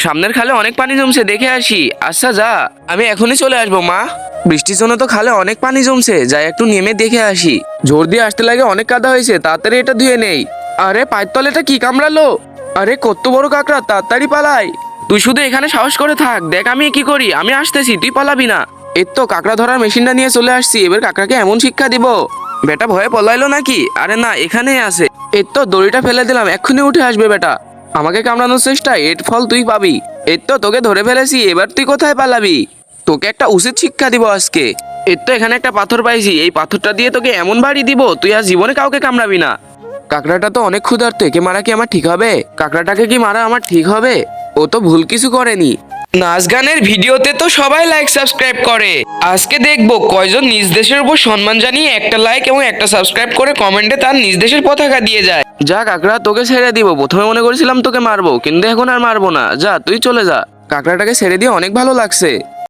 সামনের খালে অনেক পানি জমছে, দেখে আসি। আচ্ছা যা, আমি এখনই চলে আসবো মা। বৃষ্টির জন্য তো খালে অনেক পানি জমছে, যাই একটু নেমে দেখে আসি। জোর দিয়ে আসতে লাগে, অনেক কাদা হয়েছে, তাড়াতাড়ি এটা ধুয়ে নেই। আরে পায়ের তলে এটা কি কামড়ালো? আরে কত বড় কাকড়া, তাড়াতাড়ি পালাই। তুই শুধু এখানে সাহস করে থাক, দেখ আমি কি করি। আমি আসতেছি, তুই পালাবি না। এর তো কাকড়া ধরার মেশিনটা নিয়ে চলে আসছি, এবার কাকড়াকে এমন শিক্ষা দিব। বেটা ভয়ে পলাইলো নাকি? আরে না, এখানেই আছে। এর তো দড়িটা ফেলে দিলাম, এক্ষুনি উঠে আসবে বেটা। আমাকে কামড়ানোর চেষ্টা, এর ফল তুই পাবি। এর তো তোকে ধরে ফেলেছি, এবার তুই কোথায় পালাবি? তোকে একটা উচিত শিক্ষা দিব আজকে। এর তো এখানে একটা পাথর পাইছি, এই পাথরটা দিয়ে তোকে এমন বাড়ি দিব, তুই আর জীবনে কাউকে কামড়াবি না। কাকড়াটা তো অনেক ক্ষুধার্ত, একে মারা কি আমার ঠিক হবে? কাকড়াটাকে কি মারা আমার ঠিক হবে? ও তো ভুল কিছু করেনি। নাচ গানের ভিডিওতে তো সবাই লাইক সাবস্ক্রাইব করে, আজকে দেখবো কয়জন নিজ দেশের উপর সম্মান জানিয়ে একটা লাইক এবং একটা সাবস্ক্রাইব করে কমেন্টে তার নিজ দেশের পতাকা দিয়ে যায়। যা কাকড়া, তোকে ছেড়ে দিব। প্রথমে মনে করেছিলাম তোকে মারবো, কিন্তু এখন আর মারবো না। যা তুই চলে যা। কাকড়াটাকে ছেড়ে দিয়ে অনেক ভালো লাগছে।